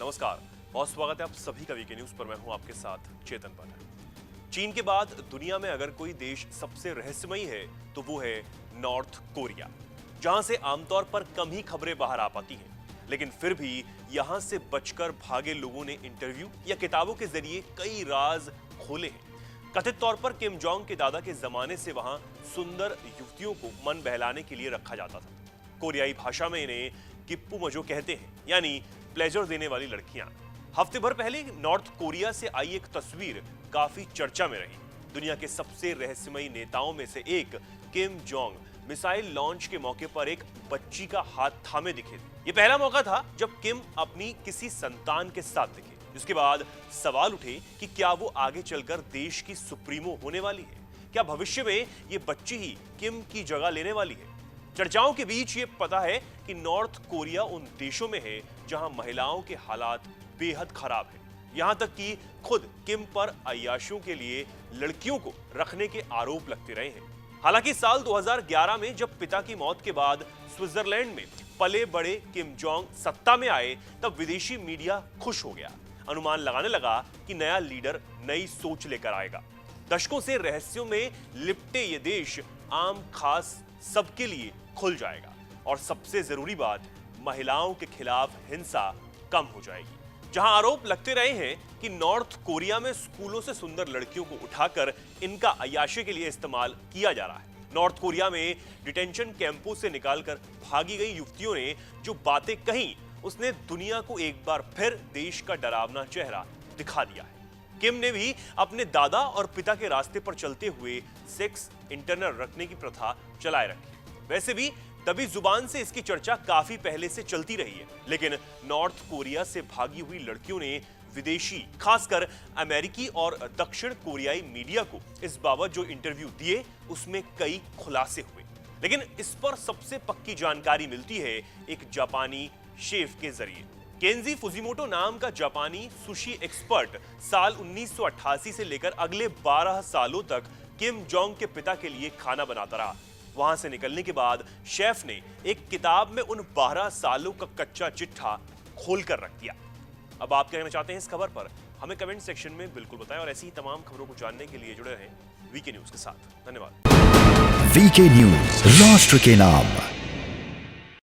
नमस्कार, बहुत स्वागत है आप सभी का वीके न्यूज पर। मैं हूं आपके साथ चेतन पाठक। चीन के बाद दुनिया में अगर कोई देश सबसे रहस्यमयी है तो वो है नॉर्थ कोरिया, जहां से आमतौर पर कम ही खबरें बाहर आ पाती हैं, लेकिन फिर भी यहां से बचकर भागे लोगों ने इंटरव्यू या किताबों के जरिए कई राज खोले हैं। कथित तौर पर किम जोंग के दादा के जमाने से वहां सुंदर युवतियों को मन बहलाने के लिए रखा जाता था। कोरियाई भाषा में इन्हें किप्पू मजो कहते हैं, यानी प्लेजर देने वाली लड़कियां। हफ्ते भर पहले नॉर्थ कोरिया से आई एक तस्वीर काफी चर्चा में रही। दुनिया के सबसे रहस्यमयी नेताओं में से एक किम जोंग मिसाइल लॉन्च के मौके पर एक बच्ची का हाथ थामे दिखे थे। ये पहला मौका था जब किम अपनी किसी संतान के साथ दिखे। इसके बाद सवाल उठे कि क्या वो आगे चलकर देश की सुप्रीमो होने वाली है? क्या भविष्य में ये बच्ची ही किम की जगह लेने वाली है? चर्चाओं के बीच ये पता है कि नॉर्थ कोरिया उन देशों में है जहां महिलाओं के हालात बेहद खराब है। यहां तक कि खुद किम पर अय्याशियों के लिए लड़कियों को रखने के आरोप लगते रहे हैं। हालांकि साल 2011 में जब पिता की मौत के बाद स्विट्जरलैंड में पले बड़े किम जोंग सत्ता में आए, तब विदेशी मीडिया खुश हो गया। अनुमान लगाने लगा कि नया लीडर नई सोच लेकर आएगा। दशकों से रहस्यों में लिपटे ये देश आम खास सबके लिए खुल जाएगा और सबसे जरूरी बात, महिलाओं के खिलाफ हिंसा कम हो जाएगी। जहां आरोप लगते रहे हैं कि नॉर्थ कोरिया में स्कूलों से सुंदर लड़कियों को उठाकर इनका अय्याशी के लिए इस्तेमाल किया जा रहा है। नॉर्थ कोरिया में डिटेंशन कैंपों से निकालकर भागी गई युवतियों ने जो बातें कही, उसने दुनिया को एक बार फिर देश का डरावना चेहरा दिखा दिया है। किम ने भी अपने दादा और पिता के रास्ते पर चलते हुए सेक्स इंटर्नल रखने की प्रथा चलाए रखी। वैसे भी दबी जुबान से इसकी चर्चा काफी पहले से चलती रही है, लेकिन नॉर्थ कोरिया से भागी हुई लड़कियों ने विदेशी, खासकर अमेरिकी और दक्षिण कोरियाई मीडिया को इस बाबत जो इंटरव्यू दिए, उसमें कई खुलासे हुए। लेकिन इस पर सबसे पक्की जानकारी मिलती है एक जापानी शेफ के जरिए। केंजी फुजिमोटो नाम का जापानी सुशी एक्सपर्ट साल 1988 से लेकर अगले 12 सालों तक किम जोंग के पिता के लिए खाना बनाता रहा। वहां से निकलने के बाद शेफ ने एक किताब में उन 12 सालों का कच्चा चिट्ठा खोलकर रख दिया। अब आप क्या कहना चाहते हैं इस खबर पर? हमें कमेंट सेक्शन में बिल्कुल बताएं और ऐसी ही तमाम खबरों को जानने के लिए जुड़े रहें वीके न्यूज के साथ। धन्यवाद। वीके न्यूज, राष्ट्र के नाम।